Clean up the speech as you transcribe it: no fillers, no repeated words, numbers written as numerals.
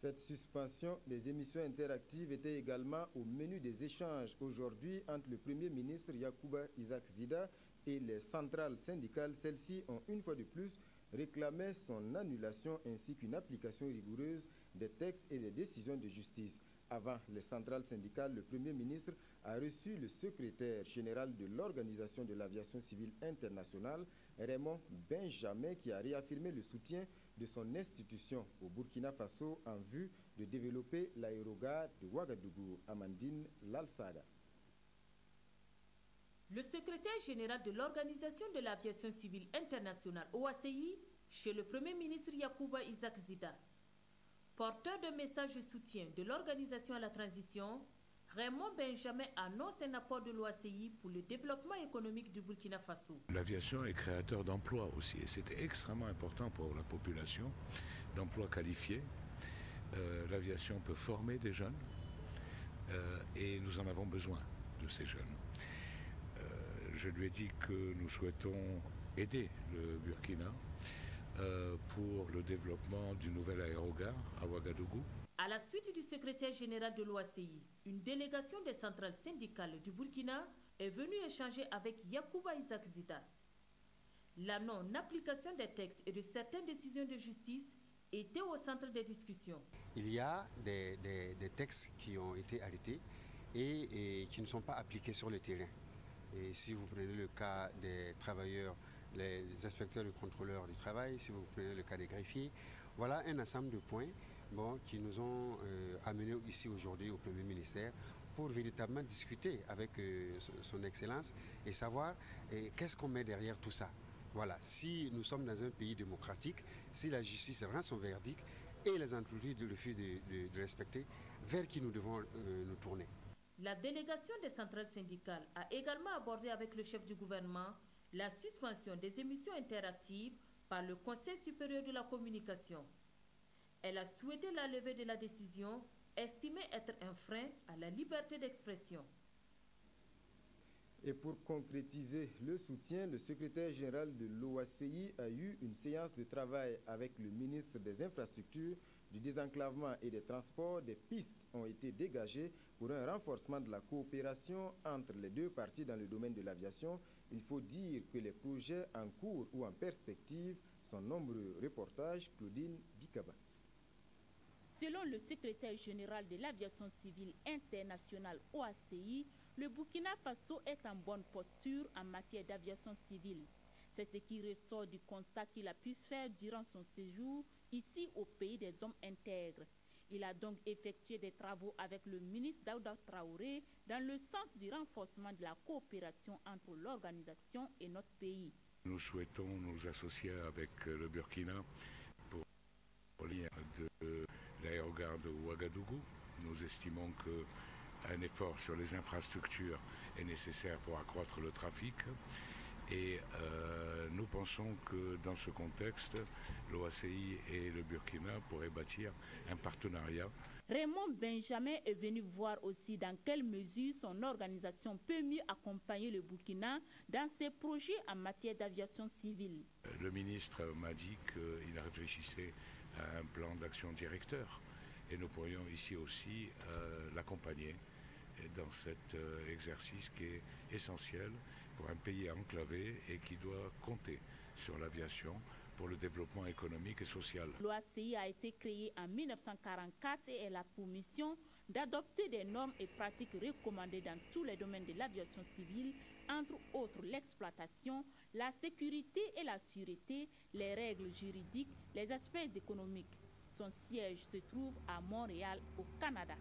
Cette suspension des émissions interactives était également au menu des échanges aujourd'hui entre le Premier ministre Yacouba Isaac Zida et les centrales syndicales. Celles-ci ont une fois de plus réclamé son annulation ainsi qu'une application rigoureuse des textes et des décisions de justice. Avant les centrales syndicales, le Premier ministre a reçu le secrétaire général de l'Organisation de l'aviation civile internationale, Raymond Benjamin, qui a réaffirmé le soutien de son institution au Burkina Faso en vue de développer l'aérogare de Ouagadougou. Amandine Lalsada. Le secrétaire général de l'Organisation de l'aviation civile internationale, OACI, chez le Premier ministre Yacouba Isaac Zida. Porteur de messages de soutien de l'Organisation à la transition, Raymond Benjamin annonce un apport de l'OACI pour le développement économique du Burkina Faso. L'aviation est créateur d'emplois aussi, et c'est extrêmement important pour la population, d'emplois qualifiés. L'aviation peut former des jeunes, et nous en avons besoin de ces jeunes. Je lui ai dit que nous souhaitons aider le Burkina pour le développement d'une nouvelle aérogare à Ouagadougou. À la suite du secrétaire général de l'OACI, une délégation des centrales syndicales du Burkina est venue échanger avec Yacouba Isaac Zida. La non-application des textes et de certaines décisions de justice était au centre des discussions. Il y a des textes qui ont été arrêtés et qui ne sont pas appliqués sur le terrain. Et si vous prenez le cas des travailleurs, les inspecteurs et contrôleurs du travail, si vous prenez le cas des greffiers, voilà un ensemble de points qui nous ont amenés ici aujourd'hui au Premier ministère pour véritablement discuter avec son Excellence et savoir qu'est-ce qu'on met derrière tout ça. Voilà, si nous sommes dans un pays démocratique, si la justice rend son verdict et les entreprises refusent de respecter, vers qui nous devons nous tourner. La délégation des centrales syndicales a également abordé avec le chef du gouvernement la suspension des émissions interactives par le Conseil supérieur de la communication. Elle a souhaité la levée de la décision, estimée être un frein à la liberté d'expression. Et pour concrétiser le soutien, le secrétaire général de l'OACI a eu une séance de travail avec le ministre des Infrastructures, du désenclavement et des transports. Des pistes ont été dégagées pour un renforcement de la coopération entre les deux parties dans le domaine de l'aviation. Il faut dire que les projets en cours ou en perspective sont nombreux. Reportage Claudine Bikaba. Selon le secrétaire général de l'aviation civile internationale OACI, le Burkina Faso est en bonne posture en matière d'aviation civile. C'est ce qui ressort du constat qu'il a pu faire durant son séjour ici au pays des hommes intègres. Il a donc effectué des travaux avec le ministre Daouda Traoré dans le sens du renforcement de la coopération entre l'organisation et notre pays. Nous souhaitons nous associer avec le Burkina pour lien de l'aérogare de Ouagadougou. Nous estimons qu'un effort sur les infrastructures est nécessaire pour accroître le trafic. Et nous pensons que dans ce contexte, l'OACI et le Burkina pourraient bâtir un partenariat. Raymond Benjamin est venu voir aussi dans quelle mesure son organisation peut mieux accompagner le Burkina dans ses projets en matière d'aviation civile. Le ministre m'a dit qu'il réfléchissait à un plan d'action directeur et nous pourrions ici aussi l'accompagner dans cet exercice qui est essentiel pour un pays enclavé et qui doit compter sur l'aviation pour le développement économique et social. L'OACI a été créée en 1944 et elle a pour mission d'adopter des normes et pratiques recommandées dans tous les domaines de l'aviation civile, entre autres l'exploitation, la sécurité et la sûreté, les règles juridiques, les aspects économiques. Son siège se trouve à Montréal, au Canada.